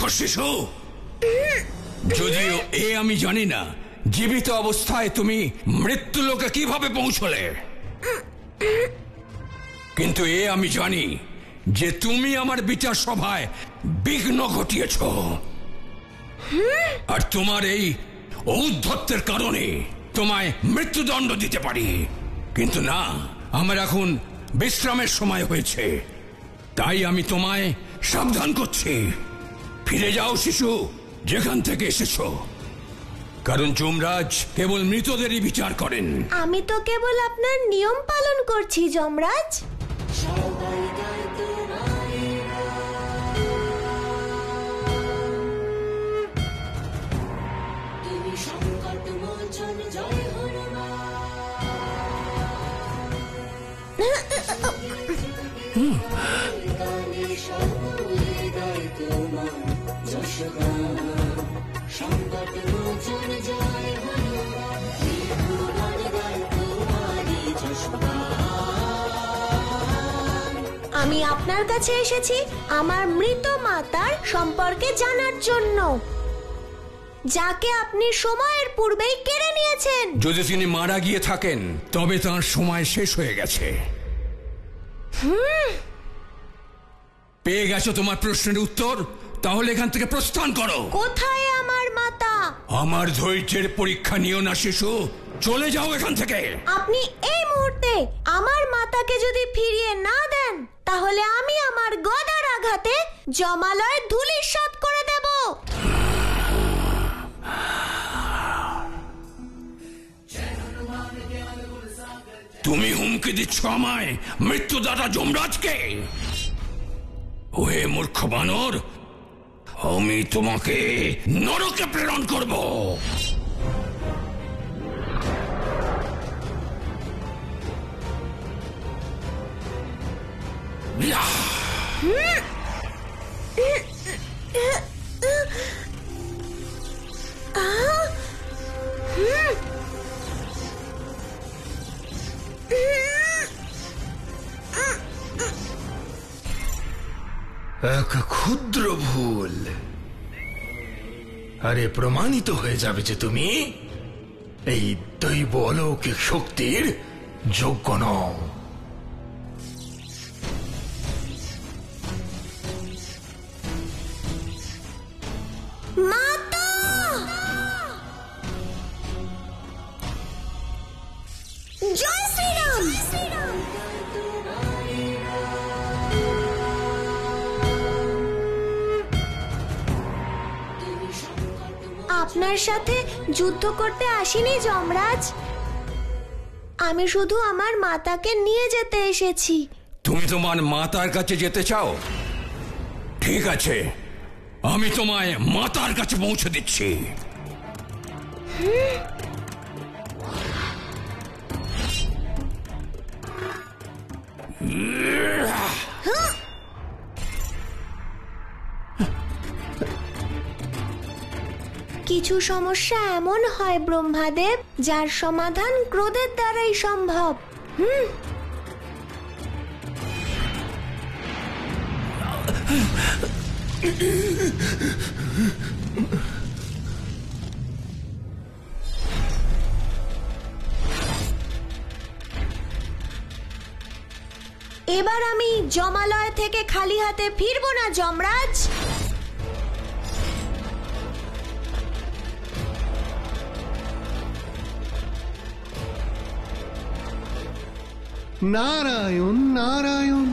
দেখো শিশু, যদিও আমি জানি না জীবিত অবস্থায় তুমি মৃত্যুলোকে কিভাবে পৌঁছলে, কিন্তু আমি জানি যে তুমি আমার বিচার সভায় বিঘ্ন ঘটিয়েছ, আর তোমার এই ঔদ্ধত্যের কারণে তোমায় মৃত্যুদণ্ড দিতে পারি। কিন্তু না, আমার এখন বিশ্রামের সময় হয়েছে, তাই আমি তোমায় সাবধান করছি। ফিরে যাও শিশু, যেখান থেকে এসেছো, কারণ যমরাজ কেবল মৃতদেরই বিচার করেন। আমি তো কেবল আপনার নিয়ম পালন করছি যমরাজ। আমি আপনার কাছে এসেছি আমার মৃত মাতার সম্পর্কে জানার জন্য, যাকে আপনি সময়ের পূর্বেই কেড়ে নিয়েছেন। যদি তিনি মারা গিয়ে থাকেন তবে তার সময় শেষ হয়ে গেছে। পেয়ে গেছো তোমার প্রশ্নের উত্তর? তাহলে এখান থেকে প্রস্থান করো। কোথায় আমার মাতা? আমার ধৈর্যের পরীক্ষা নিও না শিশু, চলে যাও এখান থেকে। আপনি এই মুহূর্তে আমার মাতাকে যদি ফিরিয়ে না দেন, তাহলে আমি আমার গদার আঘাতে জমালয় ধূলিসাৎ করে দেব। তুমি হুমকি দিচ্ছ আমায়, মৃত্যুদাতা যমরাজকে? ওহে মূর্খ বানর, আমি তোমাকে নরকে প্রেরণ করব। এক ক্ষুদ্র ভুল, আরে প্রমাণিত হয়ে যাবে যে তুমি এই দৈব অলৌকিক শক্তির যোগ্য নও। মাতা! জয় শ্রীরাম! আপনার সাথে যুদ্ধ করতে আসিনি যমরাজ, আমি শুধু আমার মাতাকে নিয়ে যেতে এসেছি। তুমি তোমার মাতার কাছে যেতে চাও? ঠিক আছে, আমি তোমায় মাতার কাছে পৌঁছে দিচ্ছি। কিছু সমস্যা এমন হয় ব্রহ্মাদেব, যার সমাধান ক্রোধের দ্বারাই সম্ভব। এবার আমি জমালয় থেকে খালি হাতে ফিরবো না যমরাজ। নারায়ণ নারায়ণ।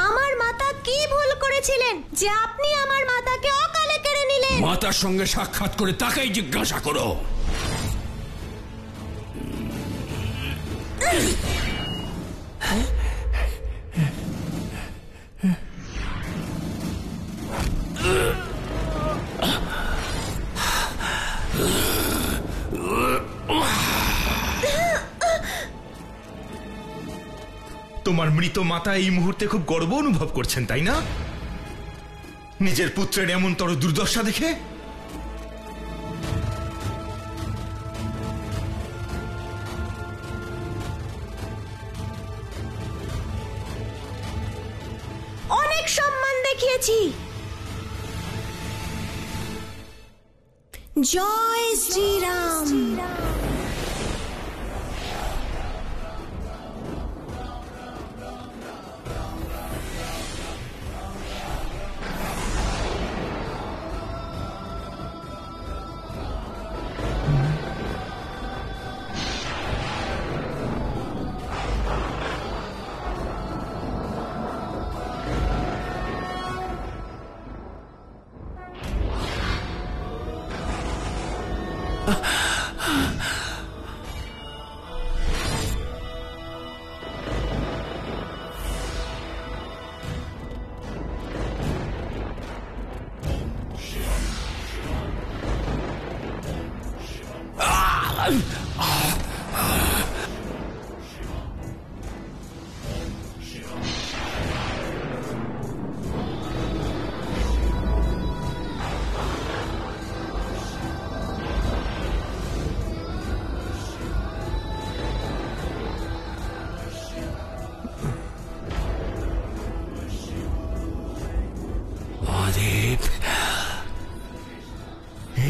আমার মাতা কি ভুল করেছিলেন যে আপনি আমার মাতাকে অকালে কেড়ে নিলেন? মাতার সঙ্গে সাক্ষাৎ করে তাকেই জিজ্ঞাসা করো। তোমার মৃত মাতা এই মুহূর্তে খুব গর্ব অনুভব করছেন, তাই না? নিজের পুত্রের এমনতর দুর্দশা দেখে? অনেক সম্মান দেখিয়েছি। জয় শ্রীরাম।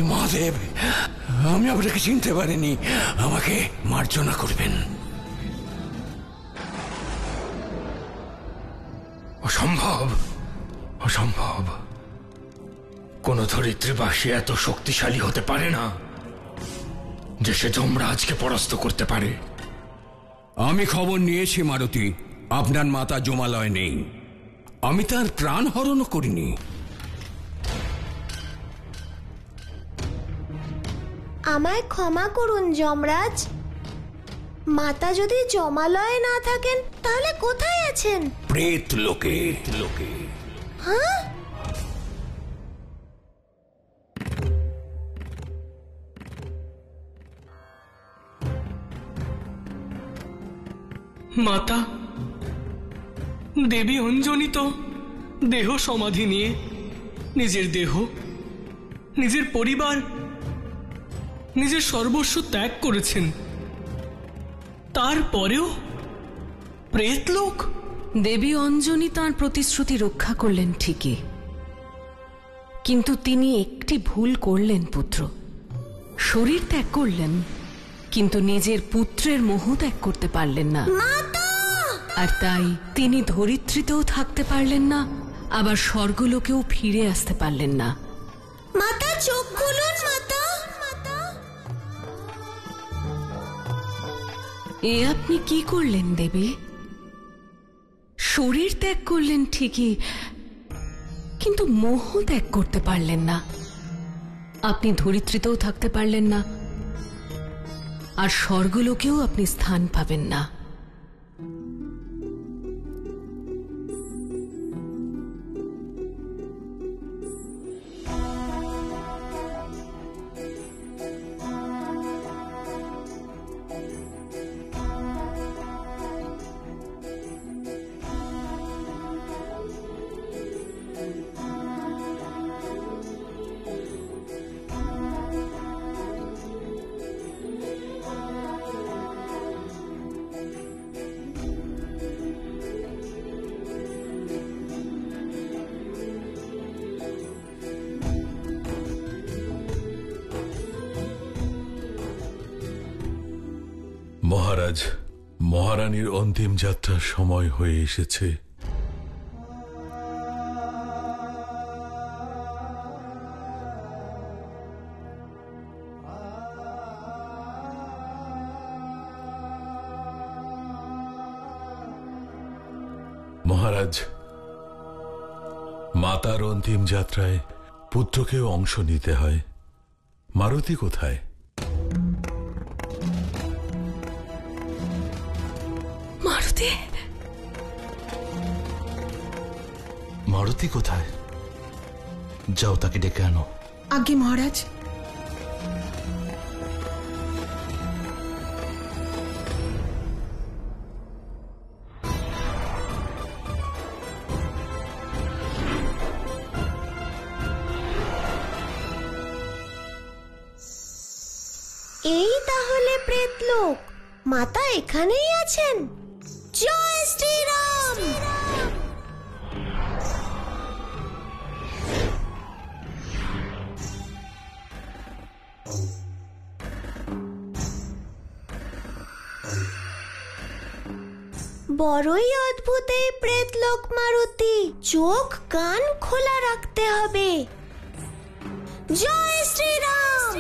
মহাদেব, আমি আপনাকে চিনতে পারিনি, আমাকে মার্জনা করবেন। অসম্ভব, অসম্ভব। কোন ধরিত্রীবাসী এত শক্তিশালী হতে পারে না যে সে যমরাজকে পরাস্ত করতে পারে। আমি খবর নিয়েছি মারুতি, আপনার মাতা জমালয় নেই। আমি তার প্রাণ হরণও করিনি। আমায় ক্ষমা করুন যমরাজ। মাতা যদি জমালয়ে না থাকেন তাহলে কোথায় আছেন? প্রেত লোকে। হ্যাঁ? মাতা, দেবী অঞ্জনী তো দেহ সমাধি নিয়ে নিজের দেহ, নিজের পরিবার, নিজের সর্বস্ব ত্যাগ করেছেন। তারপরেও প্রেতলোক? দেবী অঞ্জনী তাঁর প্রতিশ্রুতি রক্ষা করলেন ঠিকই, কিন্তু তিনি একটি ভুল করলেন পুত্র। শরীর ত্যাগ করলেন, কিন্তু নিজের পুত্রের মোহ ত্যাগ করতে পারলেন না। আর তাই তিনি ধরিত্রীতেও থাকতে পারলেন না, আবার স্বর্গলোকেও ফিরে আসতে পারলেন না। মাতা, চোখ খুলুন মাতা। এ আপনি কি করলেন দেবী? শরীর ত্যাগ করলেন ঠিকই, কিন্তু মোহ ত্যাগ করতে পারলেন না। আপনি ধরিত্রীতেও থাকতে পারলেন না, আর স্বর্গলোকেও আপনি স্থান পাবেন না। মহারাজ, মহারানীর অন্তিম যাত্রার সময় হয়ে এসেছে। মহারাজ, মাতার অন্তিম যাত্রায় পুত্রকেও অংশ নিতে হয়। মারুতি কোথায়? মারুতি? মারুতি কোথায়? যাও তাকে ডেকে আনো। আজ্ঞে মহারাজ। এই তাহলে প্রেতলোক, মাতা এখানেই আছেন। জয় শ্রীরাম। বড়ই অদ্ভুত এই প্রেতলোক মারুতি, চোখ কান খোলা রাখতে হবে। জয় শ্রীরাম।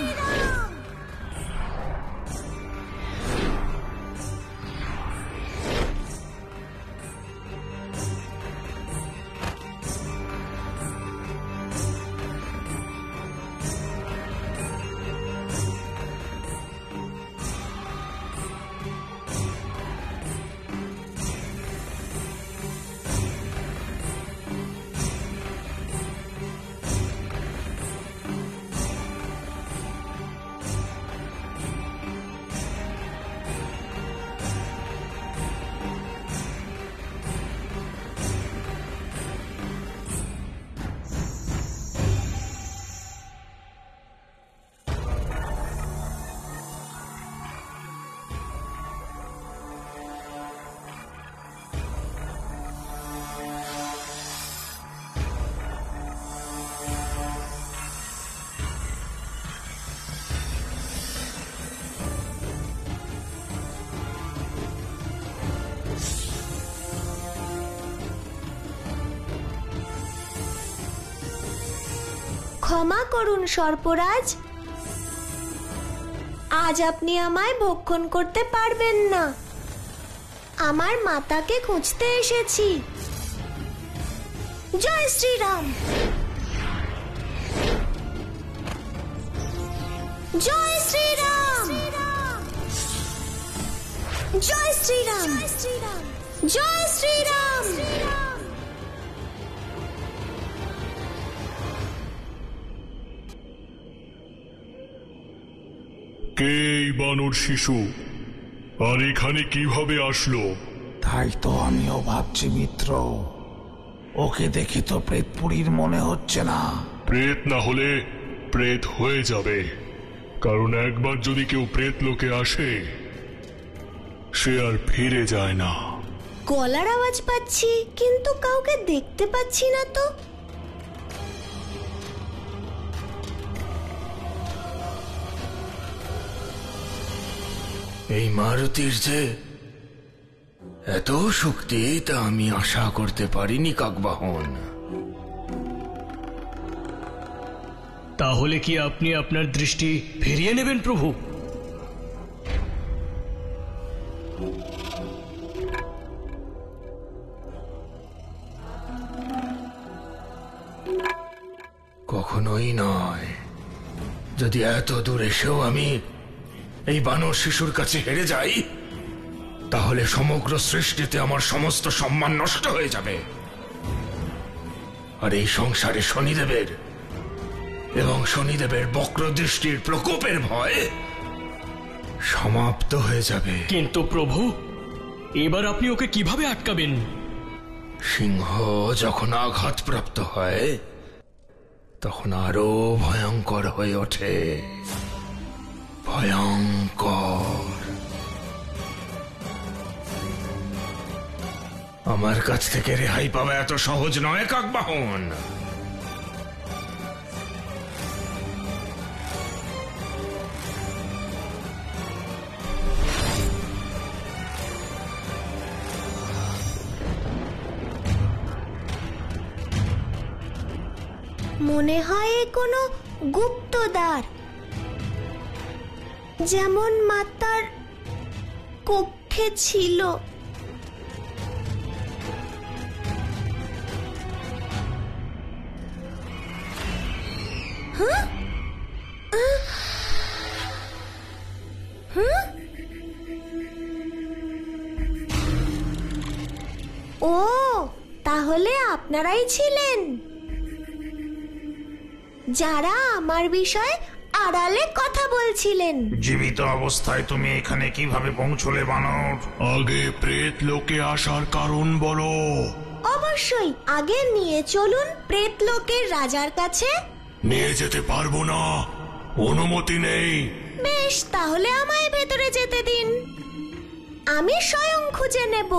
ক্ষমা করুন সর্পরাজ, আজ আপনি আমায় ভক্ষণ করতে পারবেন না। আমার মাতাকে খুঁজতে এসেছি। জয় শ্রীরাম। জয় শ্রীরাম। জয় শ্রীরাম। জয় শ্রীরাম। কে এই বানর শিশু, আর এখানে কিভাবে আসলো? তাই তো আমিও ভাবছি মিত্র, ওকে দেখে তো প্রেতপুরীর মনে হচ্ছে না। প্রেত না হলে প্রেত হয়ে যাবে, কারণ একবার যদি কেউ প্রেত লোকে আসে সে আর ফিরে যায় না। গলার আওয়াজ পাচ্ছি, কিন্তু কাউকে দেখতে পাচ্ছি না তো। এই মারুতির যে এত শক্তি তা আমি আশা করতে পারিনি কাকবাহন। তাহলে কি আপনি আপনার দৃষ্টি ফিরিয়ে নেবেন প্রভু? কখনোই নয়। যদি এত দূর এসেও আমি এই বানর শিশুর কাছে হেরে যাই, তাহলে সমগ্র সৃষ্টিতে আমার সমস্ত সম্মান নষ্ট হয়ে যাবে, আর এই সংসারে শনিদেবের এবং শনিদেবের বক্রদৃষ্টির প্রকোপের ভয় সমাপ্ত হয়ে যাবে। কিন্তু প্রভু, এবার আপনি ওকে কিভাবে আটকাবেন? সিংহ যখন আঘাতপ্রাপ্ত হয় তখন আরো ভয়ঙ্কর হয়ে ওঠে। ভয়ঙ্কর। আমার কাছ থেকে রেহাই পাওয়া এত সহজ নয় কাকবাহন। মনে হয় কোনো গুপ্তদ্বার, যেমন মাতার কক্ষে ছিল। ও, তাহলে আপনারাই ছিলেন যারা আমার বিষয়ে আড়ালে কথা বলছিলেন। জীবিত অবস্থায় তুমি এখানে কিভাবে পৌঁছলে বানর? আগে প্রেত লোকে আসার কারণ বলো। অবশ্যই, আগে নিয়ে চলুন প্রেতলোকের রাজার কাছে। নিয়ে যেতে পারবো না। অনুমতি নেই। বেশ, তাহলে আমায় ভেতরে যেতে দিন, আমি স্বয়ং খুঁজে নেব।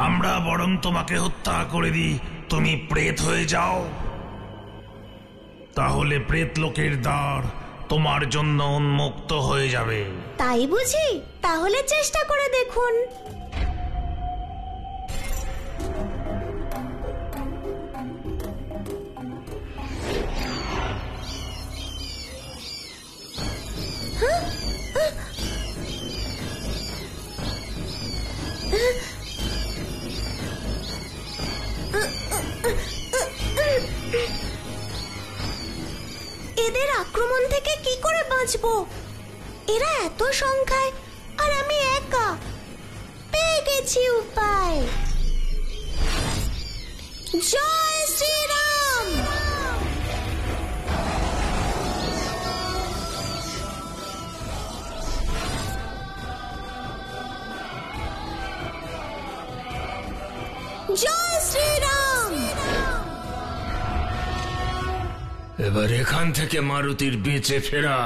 আমরা বরং তোমাকে হত্যা করে দিই, তুমি প্রেত হয়ে যাও। তাহলে প্রেত লোকের দ্বার তোমার জন্য উন্মুক্ত হয়ে যাবে। তাই বুঝি? তাহলে চেষ্টা করে দেখুন। এদের আক্রমণ থেকে কি করে বাঁচবো? এরা এত সংখ্যায় আর আমি একা। পেয়ে গেছি উপায়। জয় শ্রীরাম। জয় শ্রীরাম। এবার এখান থেকে মারুতির বেঁচে ফেরা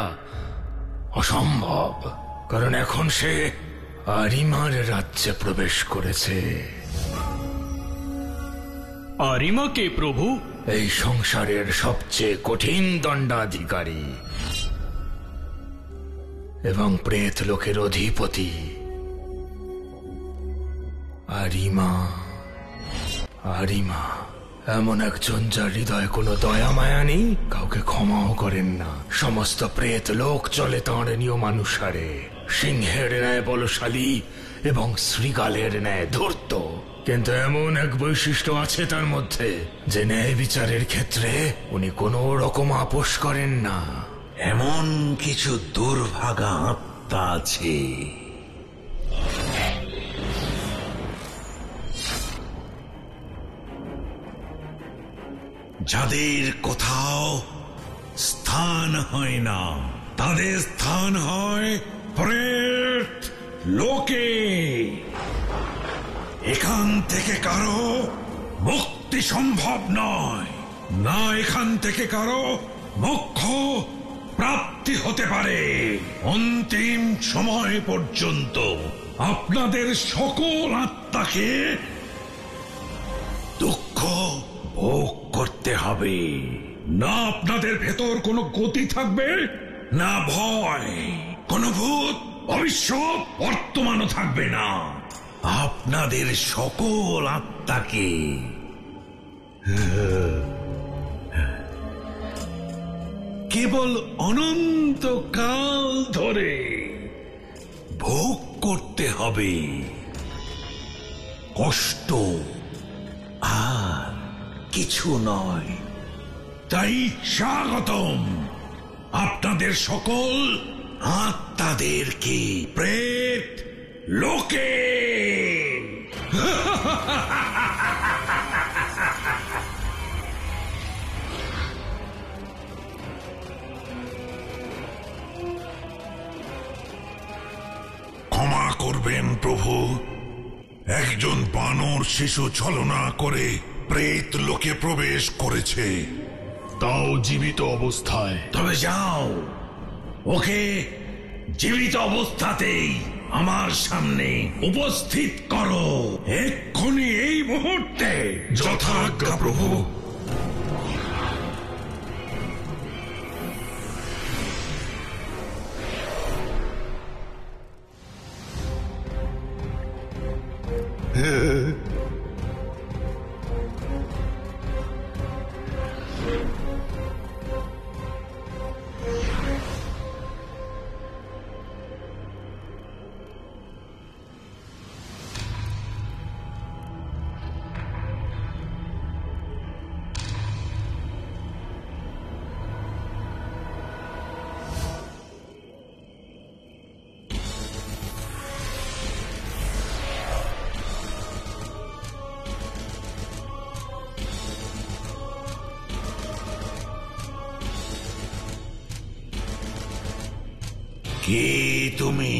অসম্ভব, কারণ এখন সে আরিমার রাজ্যে প্রবেশ করেছে। আরিমা কে প্রভু? এই সংসারের সবচেয়ে কঠিন দণ্ডাধিকারী এবং প্রেত লোকের অধিপতি আরিমা। আরিমা এমন একজন যার হৃদয়ে কোনো দয়া মায়া নেই, কাউকে ক্ষমাও করেন না। সমস্ত প্রেত লোক চলে তাঁর নিয়মানুসারে। সিংহের ন্যায় বলশালী এবং শৃগালের ন্যায় ধূর্ত, কিন্তু এমন এক বৈশিষ্ট্য আছে তার মধ্যে যে ন্যায় বিচারের ক্ষেত্রে উনি কোনো রকম আপোষ করেন না। এমন কিছু দুর্ভাগা আত্মা আছে যাদের কোথাও স্থান হয় না, তাদের স্থান হয় প্রেত লোকে। এখান থেকে কারো মুক্তি সম্ভব নয়, না এখান থেকে কারো মোক্ষ প্রাপ্তি হতে পারে। অন্তিম সময় পর্যন্ত আপনাদের সকল আত্মাকে দুঃখ ভোগ করতে হবে। না আপনাদের ভেতর কোনো গতি থাকবে, না ভয়, কোনো ভূত ভবিষ্যৎ বর্তমানও থাকবে না। আপনাদের সকল আত্মাকে কেবল অনন্তকাল ধরে ভোগ করতে হবে কষ্ট, আর কিছু নয়। তাই স্বাগতম আপনাদের সকল আত্মাদেরকে প্রেত লোকে। ক্ষমা করবেন প্রভু, একজন বানর শিশু ছলনা করে প্রেত লোকে প্রবেশ করেছে, তাও জীবিত অবস্থায়। তবে যাও, ওকে জীবিত অবস্থাতেই আমার সামনে উপস্থিত করো, এক্ষুনি, এই মুহূর্তে। যথাজ্ঞা প্রভু। কে তুমি?